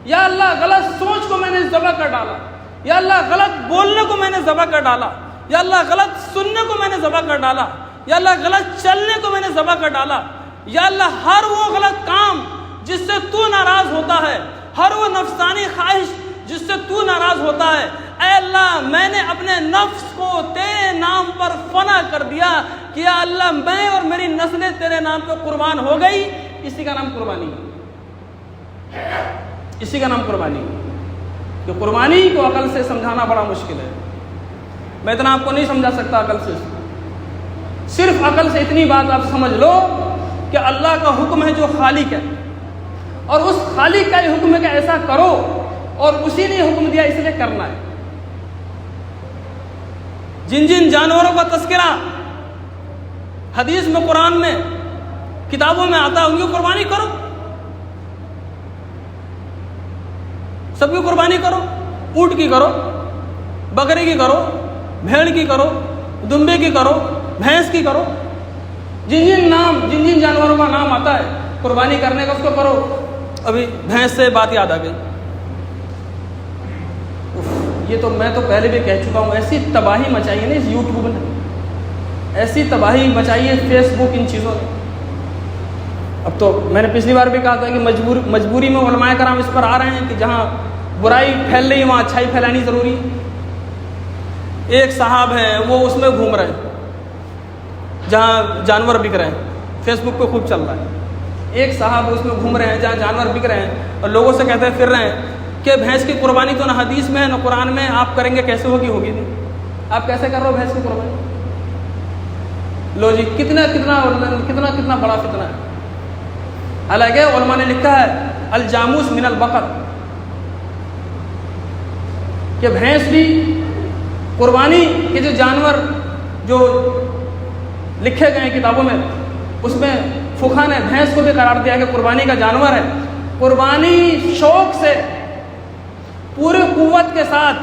یا اللہ غلط سوچ کو میں نے ذبح کر ڈالا، یا اللہ غلط بولنے کو میں نے ذبح کر ڈالا، یا اللہ غلط سننے کو میں نے ذبح کر ڈالا، یا اللہ غلط چلنے کو میں نے ذبح کر ڈالا، یا اللہ ہر وہ غلط کام جس سے تو ناراض ہوتا ہے، ہر وہ نفسانی خواہش جس سے تو ناراض ہوتا ہے، اے اللہ میں نے اپنے نفس کو تیرے نام پر فنا کر دیا کہ یا اللہ میں اور میری نسلیں تیرے نام پہ قربان ہو گئی. اسی کا نام قربانی ہے. اسی کا نام قربانی ہے. کہ قربانی کو عقل سے سمجھانا بڑا مشکل ہے. میں اتنا آپ کو نہیں سمجھا سکتا عقل سے. صرف عقل سے اتنی بات آپ سمجھ لو کہ اللہ کا حکم ہے جو خالق ہے, اور اس خالق کا یہ حکم ہے کہ ایسا کرو, اور اسی نے حکم دیا اس لیے کرنا ہے. جن جن جانوروں کا تذکرہ حدیث میں, قرآن میں, کتابوں میں آتا ہے ان کی قربانی کرو. سب کی قربانی کرو. اونٹ کی کرو, بکری کی کرو, بھیڑ کی کرو, دمبے کی کرو, بھینس کی کرو. جن جن جانوروں کا نام آتا ہے قربانی کرنے کا اس کو کرو. ابھی بھینس سے بات یاد آ گئی. یہ تو میں تو پہلے بھی کہہ چکا ہوں, ایسی تباہی مچائی ہے نا اس یوٹیوب نے, ایسی تباہی مچائی ہے فیس بک ان چیزوں نے. اب تو میں نے پچھلی بار بھی کہا تھا کہ مجبوری میں علماء کرام اس پر آ رہے ہیں کہ جہاں برائی پھیل رہی ہے وہاں اچھائی پھیلانی ضروری ہے. ایک صاحب ہیں وہ اس میں گھوم رہے ہیں جہاں جانور بک رہے ہیں, فیس بک پہ خوب چل رہا ہے. ایک صاحب اس میں گھوم رہے ہیں جہاں جانور بک رہے ہیں, اور لوگوں سے کہتے پھر رہے ہیں کہ بھینس کی قربانی تو نہ حدیث میں ہے نہ قرآن میں, آپ کریں گے کیسے ہوگی نہیں. آپ کیسے کر رہے ہو بھینس کی قربانی؟ لو جی کتنا بڑا فتنہ ہے. حالانکہ علماء نے لکھا ہے الجاموس من البقر, کہ بھینس بھی قربانی کے جو جانور جو لکھے گئے ہیں کتابوں میں, اس میں فقہا نے بھینس کو بھی قرار دیا کہ قربانی کا جانور ہے. قربانی شوق سے, پورے قوت کے ساتھ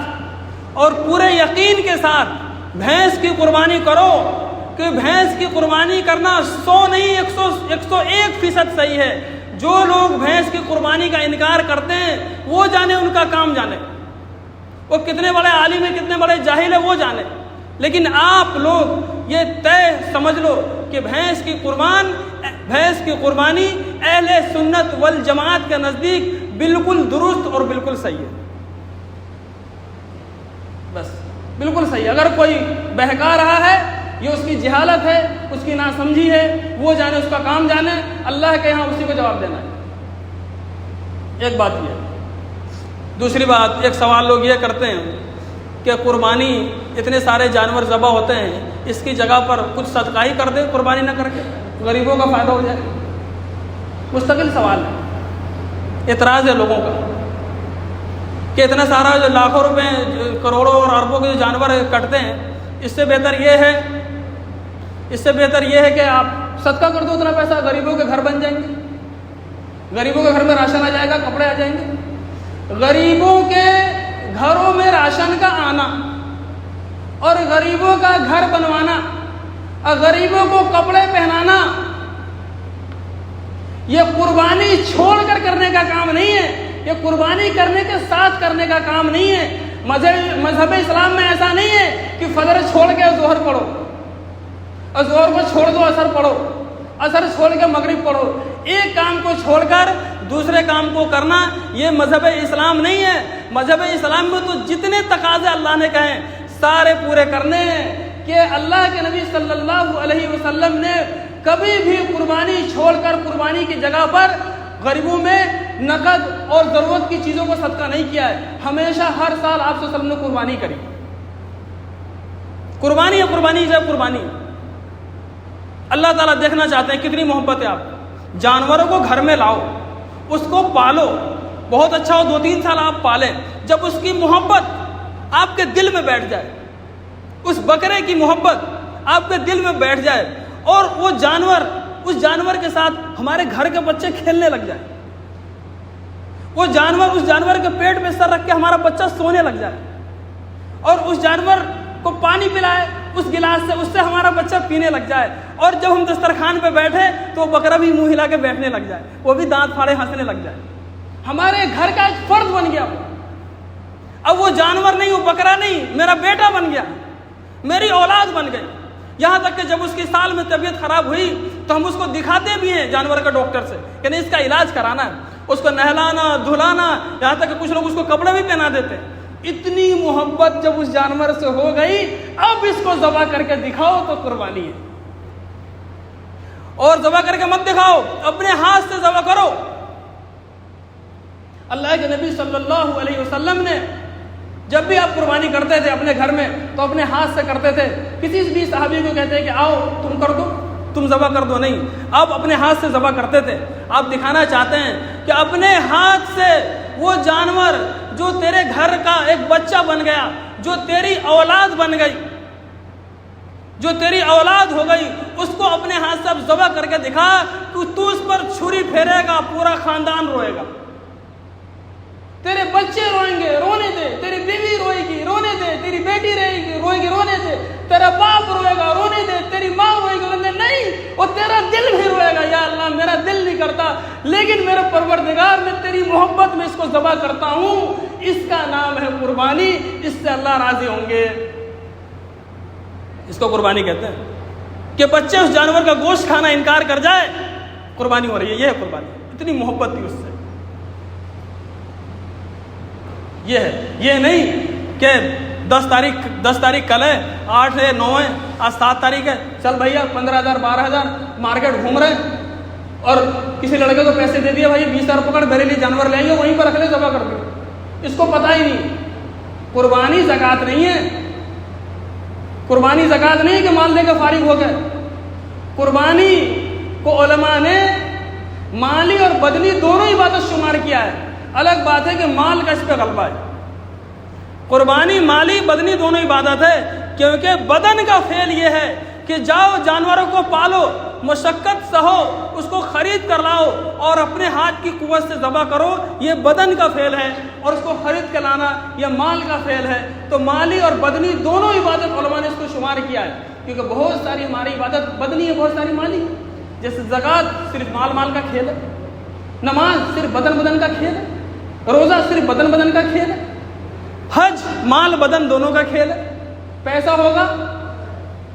اور پورے یقین کے ساتھ بھینس کی قربانی کرو, کہ بھینس کی قربانی کرنا 100 نہیں 101% صحیح ہے. جو لوگ بھینس کی قربانی کا انکار کرتے ہیں وہ جانے, ان کا کام جانے, وہ کتنے بڑے عالم ہیں کتنے بڑے جاہل ہیں وہ جانے. لیکن آپ لوگ یہ طے سمجھ لو کہ بھینس کی قربانی اہل سنت والجماعت کے نزدیک بالکل درست اور بالکل صحیح ہے. بس بالکل صحیح. اگر کوئی بہکا رہا ہے یہ اس کی جہالت ہے, اس کی ناسمجھی ہے, وہ جانے, اس کا کام جانے. اللہ کے یہاں اسی کو جواب دینا ہے. ایک بات یہ. دوسری بات, ایک سوال لوگ یہ کرتے ہیں کہ قربانی اتنے سارے جانور ذبح ہوتے ہیں, اس کی جگہ پر کچھ صدقہ ہی کر دے قربانی نہ کر کے, غریبوں کا فائدہ ہو جائے. مستقل سوال ہے, اعتراض ہے لوگوں کا کہ اتنا سارا جو لاکھوں روپے کروڑوں اور اربوں کے جو جانور کٹتے ہیں, اس سے بہتر یہ ہے کہ آپ صدقہ کر دو, اتنا پیسہ غریبوں کے گھر بن جائیں گے, غریبوں کے گھر میں راشن آ جائے گا, کپڑے آ جائیں گے. غریبوں کے گھروں میں راشن کا آنا اور غریبوں کا گھر بنوانا اور غریبوں کو کپڑے پہنانا, یہ قربانی چھوڑ کر کرنے کا کام نہیں ہے, یہ قربانی کرنے کے ساتھ کرنے کا کام نہیں ہے. مذہب اسلام میں ایسا نہیں ہے کہ فجر چھوڑ کے ظہر پڑھو, اور ظہر کو چھوڑ دو اثر پڑھو, اثر چھوڑ کے مغرب پڑھو. ایک کام کو چھوڑ کر دوسرے کام کو کرنا یہ مذہب اسلام نہیں ہے. مذہب اسلام میں تو جتنے تقاضے اللہ نے کہے سارے پورے کرنے ہیں. کہ اللہ کے نبی صلی اللہ علیہ وسلم نے کبھی بھی قربانی چھوڑ کر قربانی کی جگہ پر غریبوں میں نقد اور ضرورت کی چیزوں کو صدقہ نہیں کیا ہے. ہمیشہ ہر سال آپ صلی اللہ علیہ وسلم نے قربانی کری. قربانی ہے, قربانی ہے, قربانی. اللہ تعالیٰ دیکھنا چاہتے ہیں کتنی محبت ہے. آپ جانوروں کو گھر میں لاؤ, اس کو پالو, بہت اچھا ہو 2-3 سال آپ پالیں. جب اس کی محبت آپ کے دل میں بیٹھ جائے, اس بکرے کی محبت آپ کے دل میں بیٹھ جائے, اور وہ جانور, اس جانور کے ساتھ ہمارے گھر کے بچے کھیلنے لگ جائے, وہ جانور, اس جانور کے پیٹ میں سر رکھ کے ہمارا بچہ سونے لگ جائے, اور اس جانور کو پانی پلائے اس گلاس سے, اس سے ہمارا بچہ پینے لگ جائے, اور جب ہم دسترخوان پہ بیٹھے تو وہ بکرا بھی منہ ہلا کے بیٹھنے لگ جائے, وہ بھی دانت پھاڑے ہنسنے لگ جائے. ہمارے گھر کا ایک فرد بن گیا. اب وہ جانور نہیں, وہ بکرا نہیں, میرا بیٹا بن گیا, میری اولاد بن گئی. یہاں تک کہ جب اس کی سال میں طبیعت خراب ہوئی تو ہم اس کو دکھاتے بھی ہیں جانور کا ڈاکٹر سے کہ نہیں اس کا علاج کرانا ہے, اس کو نہلانا دھلانا, یہاں تک کہ کچھ لوگ اس کو کپڑے بھی پہنا دیتے ہیں. اتنی محبت جب اس جانور سے ہو گئی، اب اس کو ذبح کر کے دکھاؤ تو قربانی ہے، اور ذبح کر کے مت دکھاؤ، اپنے ہاتھ سے ذبح کرو۔ اللہ کے نبی صلی اللہ علیہ وسلم نے جب بھی آپ قربانی کرتے تھے اپنے گھر میں تو اپنے ہاتھ سے کرتے تھے، کسی بھی صحابی کو کہتے کہ آؤ تم کر دو، تم ذبح کر دو، نہیں، آپ اپنے ہاتھ سے ذبح کرتے تھے۔ آپ دکھانا چاہتے ہیں کہ اپنے ہاتھ سے وہ جانور جو تیرے گھر کا ایک بچہ بن گیا، جو تیری اولاد بن گئی، جو تیری اولاد ہو گئی، اس کو اپنے ہاتھ سے اب ذبح کر کے دکھا، تو اس پر چھری پھیرے گا، پورا خاندان روئے گا، تیرے بچے روئیں گے، رونے دے، تیری بیوی روئے گی، رونے دے، تیری بیٹی رہے گی، روئے گی، رونے دے، تیرا باپ روئے گا، رونے دے، تیری ماں روئے گی، رونے دے، نہیں، اور تیرا دل بھی روئے گا، یا اللہ میرا دل نہیں کرتا، لیکن میرے پروردگار میں تیری محبت میں اس کو ذبح کرتا ہوں، اس کا نام ہے قربانی، اس سے اللہ راضی ہوں گے۔ اس کو قربانی کہتے ہیں کہ بچے اس جانور کا گوشت کھانا انکار کر جائے، قربانی ہو رہی ہے، یہ ہے قربانی، اتنی محبت تھی اس سے۔ یہ ہے، یہ نہیں کہ 10 تاریخ کل ہے، 8 ہے، 9 ہے، آج 7 تاریخ ہے، چل بھیا 15,000 12,000 مارکیٹ گھوم رہے ہیں، اور کسی لڑکے کو پیسے دے دیے، بھائی 20,000 پکڑ میرے لیے جانور لے آئیے، وہیں پر رکھ لے، ذبح کر دو، اس کو پتہ ہی نہیں۔ قربانی زکوٰۃ نہیں ہے، قربانی زکوٰۃ نہیں کہ مال دے کے فارغ ہو گئے۔ قربانی کو علماء نے مالی اور بدنی دونوں عبادت شمار کیا ہے، الگ بات ہے کہ مال کا اس پہ غلبہ ہے۔ قربانی مالی بدنی دونوں عبادت ہے، کیونکہ بدن کا فعل یہ ہے کہ جاؤ جانوروں کو پالو، مشقت سہو، اس کو خرید کر لاؤ اور اپنے ہاتھ کی قوت سے ذبح کرو، یہ بدن کا فعل ہے، اور اس کو خرید کے لانا یہ مال کا فعل ہے۔ تو مالی اور بدنی دونوں عبادت علماء نے اس کو شمار کیا ہے، کیونکہ بہت ساری ہماری عبادت بدنی ہے، بہت ساری مالی ہے، جیسے زکوٰۃ صرف مال کا کھیل ہے، نماز صرف بدن کا کھیل ہے، روزہ صرف بدن کا کھیل ہے، حج مال بدن دونوں کا کھیل ہے۔ پیسہ ہوگا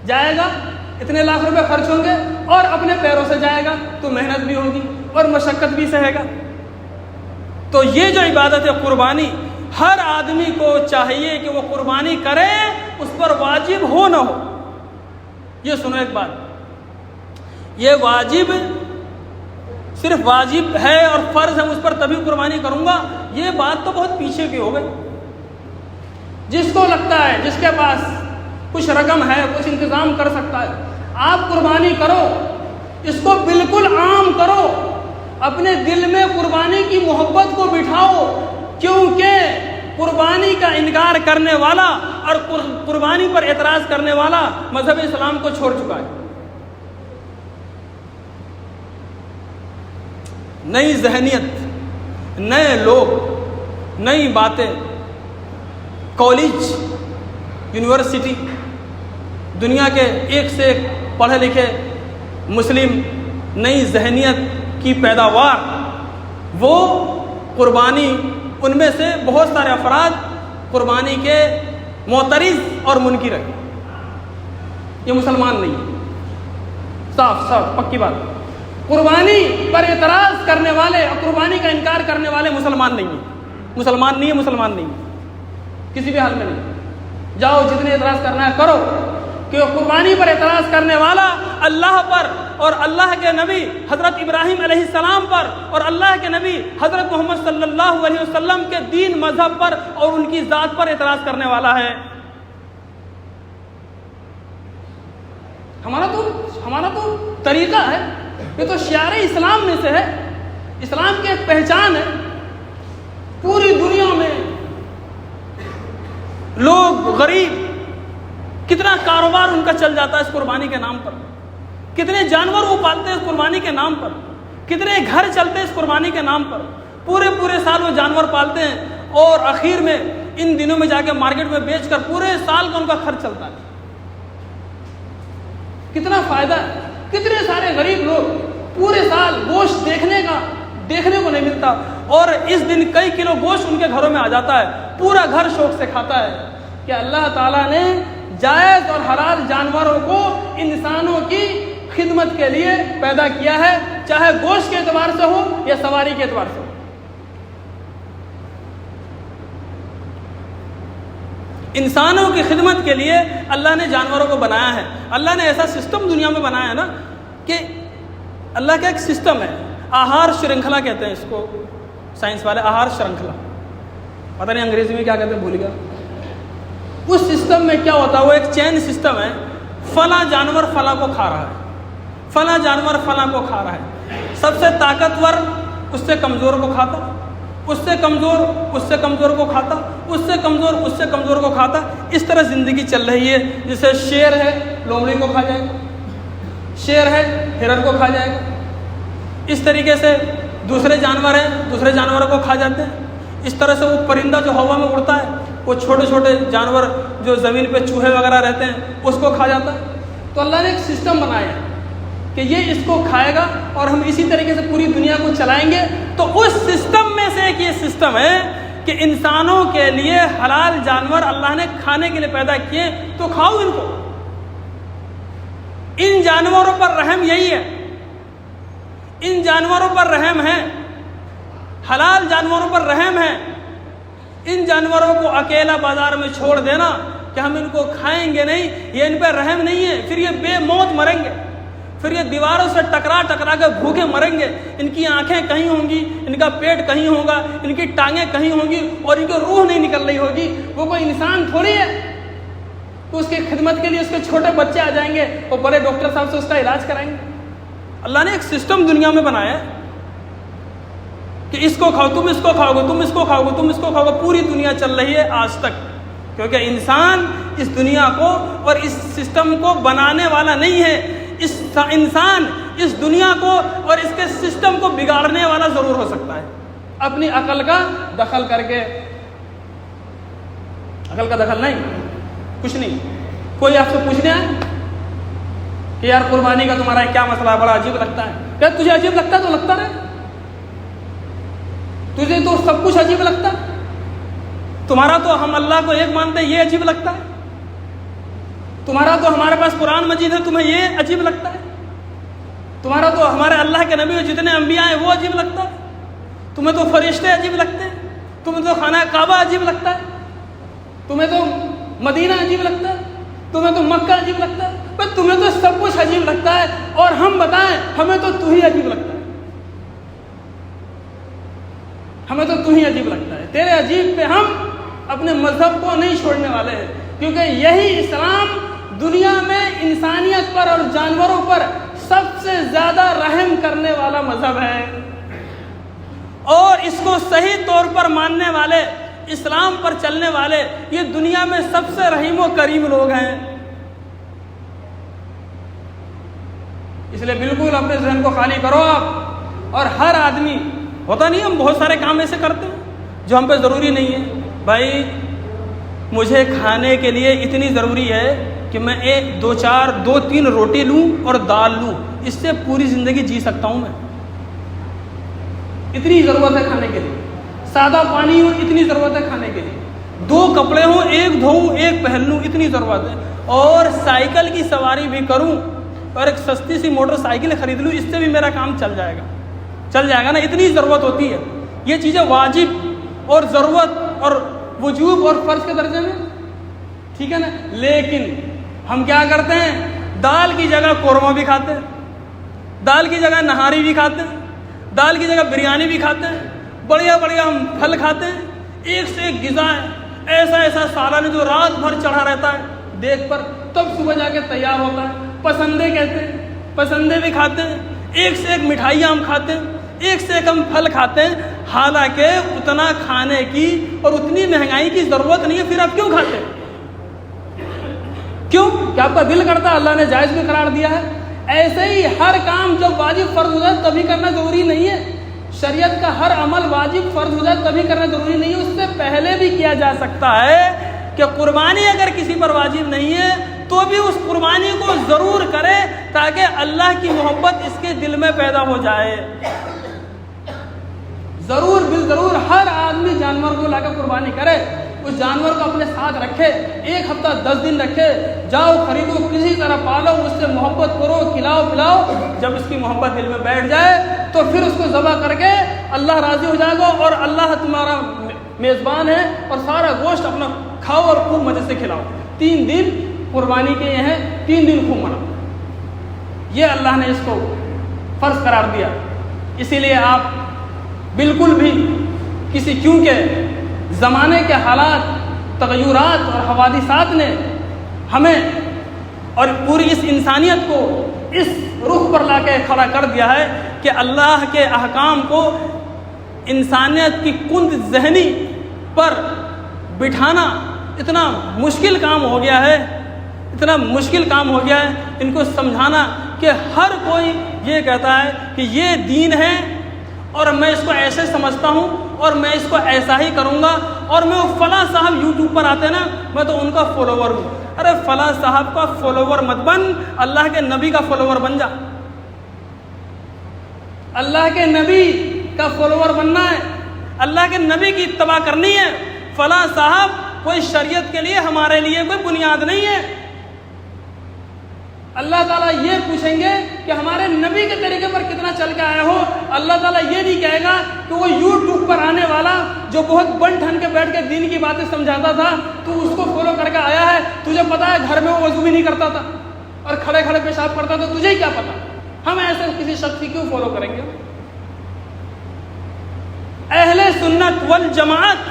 جائے گا، اتنے لاکھ روپے خرچ ہوں گے، اور اپنے پیروں سے جائے گا تو محنت بھی ہوگی اور مشقت بھی سہے گا۔ تو یہ جو عبادت ہے قربانی، ہر آدمی کو چاہیے کہ وہ قربانی کرے، اس پر واجب ہو نہ ہو۔ یہ سنو ایک بات، یہ واجب صرف واجب ہے اور فرض ہے، اس پر تبھی قربانی کروں گا، یہ بات تو بہت پیچھے کی ہو گئی۔ جس کو لگتا ہے، جس کے پاس کچھ رقم ہے، کچھ انتظام کر سکتا ہے، آپ قربانی کرو، اس کو بالکل عام کرو، اپنے دل میں قربانی کی محبت کو بٹھاؤ، کیونکہ قربانی کا انکار کرنے والا اور قربانی پر اعتراض کرنے والا مذہب اسلام کو چھوڑ چکا ہے۔ نئی ذہنیت، نئے لوگ، نئی باتیں، کالج، یونیورسٹی، دنیا کے ایک سے ایک پڑھے لکھے مسلم، نئی ذہنیت کی پیداوار، وہ قربانی، ان میں سے بہت سارے افراد قربانی کے معترض اور منکر ہیں، یہ مسلمان نہیں ہے، صاف پکی بات۔ قربانی پر اعتراض کرنے والے اور قربانی کا انکار کرنے والے مسلمان نہیں ہیں، مسلمان نہیں ہے، کسی بھی حال میں نہیں۔ جاؤ جتنے اعتراض کرنا ہے کرو، کہ قربانی پر اعتراض کرنے والا اللہ پر اور اللہ کے نبی حضرت ابراہیم علیہ السلام پر اور اللہ کے نبی حضرت محمد صلی اللہ علیہ وسلم کے دین، مذہب پر اور ان کی ذات پر اعتراض کرنے والا ہے۔ ہمارا تو طریقہ ہے، یہ تو شعار اسلام میں سے ہے، اسلام کی ایک پہچان ہے۔ پوری دنیا میں لوگ غریب، کتنا کاروبار ان کا چل جاتا ہے اس قربانی کے نام پر، کتنے جانور وہ پالتے ہیں اس قربانی کے نام پر، کتنے گھر چلتے ہیں اس قربانی کے نام پر، پورے سال وہ جانور پالتے ہیں، اور آخر میں ان دنوں میں جا کے مارکیٹ میں بیچ کر پورے سال کا ان کا خرچ چلتا ہے۔ کتنا فائدہ ہے، کتنے سارے غریب لوگ پورے سال گوشت دیکھنے کو نہیں ملتا، اور اس دن کئی کلو گوشت ان کے گھروں میں آ جاتا ہے، پورا گھر شوق سے کھاتا ہے کہ اللہ تعالیٰ نے جائز اور حلال جانوروں کو انسانوں کی خدمت کے لیے پیدا کیا ہے، چاہے گوشت کے اعتبار سے ہو یا سواری کے اعتبار سے ہو۔ انسانوں کی خدمت کے لیے اللہ نے جانوروں کو بنایا ہے. اللہ نے ایسا سسٹم دنیا میں بنایا ہے نا کہ اللہ کا ایک سسٹم ہے, آہار شرنکھلا کہتے ہیں اس کو سائنس والے, آہار شرنکھلا, پتہ نہیں انگریزی میں کیا کہتے ہیں, بھول گیا. اس سسٹم میں کیا ہوتا ہے, وہ ایک چین سسٹم ہے, فلاں جانور فلاں کو کھا رہا ہے, فلاں جانور فلاں کو کھا رہا ہے, سب سے طاقتور اس سے کمزور کو کھاتا, اس سے کمزور اس سے کمزور کو کھاتا, اس سے کمزور اس سے کمزور کو کھاتا. اس طرح زندگی چل رہی ہے. جیسے شیر ہے لومڑی کو کھا جائے گا, شیر ہے ہرن کو کھا جائے گا, اس طریقے سے دوسرے جانور ہیں دوسرے جانوروں کو کھا جاتے ہیں. اس طرح سے وہ پرندہ جو ہوا میں اڑتا ہے وہ چھوٹے چھوٹے جانور جو زمین پہ چوہے وغیرہ رہتے ہیں اس کو کھا جاتا ہے. تو اللہ نے ایک سسٹم بنایا ہے کہ یہ اس کو کھائے گا اور ہم اسی طریقے سے پوری دنیا کو چلائیں گے. تو اس سسٹم میں سے ایک یہ سسٹم ہے کہ انسانوں کے لیے حلال جانور اللہ نے کھانے کے لیے پیدا کیے, تو کھاؤ ان کو. ان جانوروں پر رحم یہی ہے, ان جانوروں پر رحم ہے, حلال جانوروں پر رحم ہے. ان جانوروں کو اکیلا بازار میں چھوڑ دینا کہ ہم ان کو کھائیں گے نہیں, یہ ان پہ رحم نہیں ہے. پھر یہ بے موت مریں گے, پھر یہ دیواروں سے ٹکرا ٹکرا کے بھوکے مریں گے. ان کی آنکھیں کہیں ہوں گی, ان کا پیٹ کہیں ہوگا, ان کی ٹانگیں کہیں ہوں گی اور ان کی روح نہیں نکل رہی ہوگی. وہ کوئی انسان تھوڑی ہے تو اس کی خدمت کے لیے اس کے چھوٹے بچے آ جائیں گے اور بڑے ڈاکٹر صاحب سے اس کا علاج کرائیں گے. اللہ نے ایک سسٹم دنیا میں بنایا ہے کہ اس کو کھاؤ, تم اس کو کھاؤ گے, تم اس کو کھاؤ گے, تم اس کو کھاؤ گے. پوری دنیا چل رہی ہے آج تک, کیونکہ انسان اس دنیا کو اور اس سسٹم کو بنانے والا نہیں ہے. انسان اس دنیا کو اور اس کے سسٹم کو بگاڑنے والا ضرور ہو سکتا ہے اپنی عقل کا دخل کر کے. عقل کا دخل نہیں, کچھ نہیں. کوئی آپ سے پوچھنے آئے کہ یار قربانی کا تمہارا کیا مسئلہ ہے, بڑا عجیب لگتا ہے. کہ تجھے عجیب لگتا ہے تو لگتا رہے, تجھے تو سب کچھ عجیب لگتا ہے. تمہارا تو ہم اللہ کو ایک مانتے ہیں یہ عجیب لگتا ہے, تمہارا تو ہمارے پاس قرآن مجید ہے تمہیں یہ عجیب لگتا ہے, تمہارا تو ہمارے اللہ کے نبی جتنے انبیاء ہیں وہ عجیب لگتا ہے, تمہیں تو فرشتے عجیب لگتے ہیں, تمہیں تو خانہ کعبہ عجیب لگتا ہے, تمہیں تو مدینہ عجیب لگتا ہے, تمہیں تو مکہ عجیب لگتا ہے, بس تمہیں تو سب کچھ عجیب لگتا ہے. اور ہم بتائیں ہمیں تو ہی عجیب لگتا ہے, ہمیں تو ہی عجیب لگتا ہے. تیرے عجیب پہ ہم اپنے مذہب کو نہیں چھوڑنے والے ہیں, کیونکہ یہی اسلام دنیا میں انسانیت پر اور جانوروں پر سب سے زیادہ رحم کرنے والا مذہب ہے. اور اس کو صحیح طور پر ماننے والے, اسلام پر چلنے والے, یہ دنیا میں سب سے رحیم و کریم لوگ ہیں. اس لیے بالکل اپنے ذہن کو خالی کرو آپ. اور ہر آدمی, ہوتا نہیں ہم بہت سارے کام ایسے کرتے ہیں جو ہم پہ ضروری نہیں ہے. بھائی مجھے کھانے کے لیے اتنی ضروری ہے کہ میں 2-3 روٹی لوں اور دال لوں, اس سے پوری زندگی جی سکتا ہوں میں. اتنی ضرورت ہے کھانے کے لیے. سادہ پانی ہو اتنی ضرورت ہے کھانے کے لیے. 2 کپڑے ہوں, ایک دھوؤں ایک پہن لوں اتنی ضرورت ہے. اور سائیکل کی سواری بھی کروں اور ایک سستی سی موٹر سائیکل خرید لوں, اس سے بھی میرا کام چل جائے گا نا. اتنی ضرورت ہوتی ہے. یہ چیزیں واجب اور ضرورت اور وجوب اور فرض کے درجے میں, ٹھیک ہے نا. لیکن ہم کیا کرتے ہیں, دال کی جگہ قورمہ بھی کھاتے ہیں, دال کی جگہ نہاری بھی کھاتے ہیں, دال کی جگہ بریانی بھی کھاتے ہیں, بڑھیا بڑھیا ہم پھل کھاتے ہیں, ایک سے ایک غذا ہے, ایسا سالن جو رات بھر چڑھا رہتا ہے دیگ پر, تب صبح جا کے تیار ہوتا ہے. پسندے کہتے ہیں, پسندے بھی کھاتے ہیں, ایک سے ایک مٹھائیاں ہم کھاتے ہیں, ایک سے ایک ہم پھل کھاتے ہیں. حالانکہ اتنا کھانے کی اور اتنی مہنگائی کی ضرورت نہیں ہے, پھر آپ کیوں کھاتے ہیں؟ کیوں؟ کہ آپ کا دل کرتا ہے, اللہ نے جائز بھی قرار دیا ہے. ایسے ہی ہر کام جب واجب فرض ہو جائے تبھی کرنا ضروری نہیں ہے. شریعت کا ہر عمل واجب فرض ہو جائے تبھی کرنا ضروری نہیں ہے, اس سے پہلے بھی کیا جا سکتا ہے. کہ قربانی اگر کسی پر واجب نہیں ہے تو بھی اس قربانی کو ضرور کرے تاکہ اللہ کی محبت اس کے دل میں پیدا ہو جائے. ضرور بالضرور ہر آدمی جانور کو لا کے قربانی کرے, اس جانور کو اپنے ساتھ رکھے, 1 ہفتہ 10 دن رکھے, جاؤ خریدو, کسی طرح پالو, اس سے محبت کرو, کھلاؤ پلاؤ. جب اس کی محبت دل میں بیٹھ جائے تو پھر اس کو ذبح کر کے اللہ راضی ہو جائے گا اور اللہ تمہارا میزبان ہے اور سارا گوشت اپنا کھاؤ اور خوب مزے سے کھلاؤ. 3 دن قربانی کے ہیں, 3 دن خوب مناؤ. یہ اللہ نے اس کو فرض قرار دیا. اسی لیے آپ بالکل بھی کیونکہ زمانے کے حالات, تغیرات اور حوادثات نے ہمیں اور پوری اس انسانیت کو اس رخ پر لا کے کھڑا کر دیا ہے کہ اللہ کے احکام کو انسانیت کی کند ذہنی پر بٹھانا اتنا مشکل کام ہو گیا ہے, اتنا مشکل کام ہو گیا ہے ان کو سمجھانا کہ ہر کوئی یہ کہتا ہے کہ یہ دین ہے اور میں اس کو ایسے سمجھتا ہوں اور میں اس کو ایسا ہی کروں گا, اور میں وہ فلاں صاحب یوٹیوب پر آتے ہیں نا, میں تو ان کا فالوور ہوں. ارے فلاں صاحب کا فالوور مت بن, اللہ کے نبی کا فالوور بن جا. اللہ کے نبی کا فالوور بننا ہے, اللہ کے نبی کی اتباع کرنی ہے. فلاں صاحب کوئی شریعت کے لیے ہمارے لیے کوئی بنیاد نہیں ہے. اللہ تعالیٰ یہ پوچھیں گے کہ ہمارے نبی کے طریقے پر کتنا چل کے آئے ہو. اللہ تعالیٰ یہ نہیں کہے گا کہ وہ یوٹیوب پر آنے والا جو بہت بن ٹھن کے بیٹھ کے دین کی باتیں سمجھاتا تھا, تو اس کو فالو کر کے آیا ہے. تجھے پتا ہے گھر میں وہ وضو بھی نہیں کرتا تھا اور کھڑے کھڑے پیشاب کرتا تھا, تجھے کیا پتا. ہم ایسے کسی شخص کی کیوں فالو کریں گے؟ اہل سنت والجماعت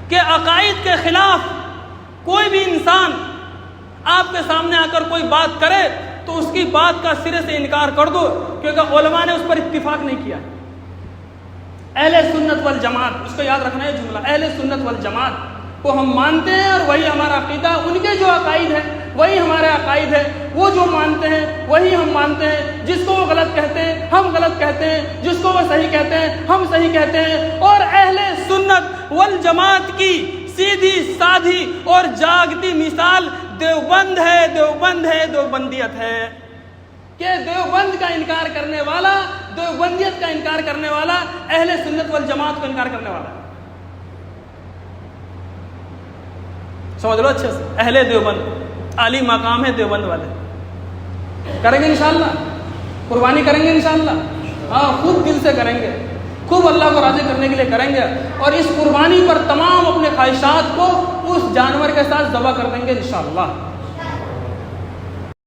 کے عقائد کے خلاف کوئی بھی انسان آپ کے سامنے آ کر کوئی بات کرے تو اس کی بات کا سرے سے انکار کر دو, کیونکہ علماء نے اس پر اتفاق نہیں کیا. اہل سنت والجماعت, اس کو یاد رکھنا ہے جملہ, اہل سنت والجماعت کو ہم مانتے ہیں اور وہی ہمارا عقیدہ. ان کے جو عقائد ہے وہی ہمارے عقائد ہے, وہ جو مانتے ہیں وہی ہم مانتے ہیں. جس کو وہ غلط کہتے ہیں ہم غلط کہتے ہیں, جس کو وہ صحیح کہتے ہیں ہم صحیح کہتے ہیں. اور اہل سنت والجماعت کی سیدھی سادھی اور جاگتی مثال دیوبند ہے, دیوبند ہے, دیوبندیت ہے. کہ دیوبند کا انکار کرنے والا, دیوبندیت کا انکار کرنے والا اہل سنت والجماعت کو انکار کرنے والا ہے. سمجھ لو اچھے سے, اہل دیوبند عالی مقام ہے دیوبند والے. کریں گے انشاءاللہ, قربانی کریں گے انشاءاللہ. ہاں خوب دل سے کریں گے, خوب اللہ کو راضی کرنے کے لیے کریں گے, اور اس قربانی پر تمام اپنے خواہشات کو اس جانور کے ساتھ ذبح کر دیں گے انشاءاللہ.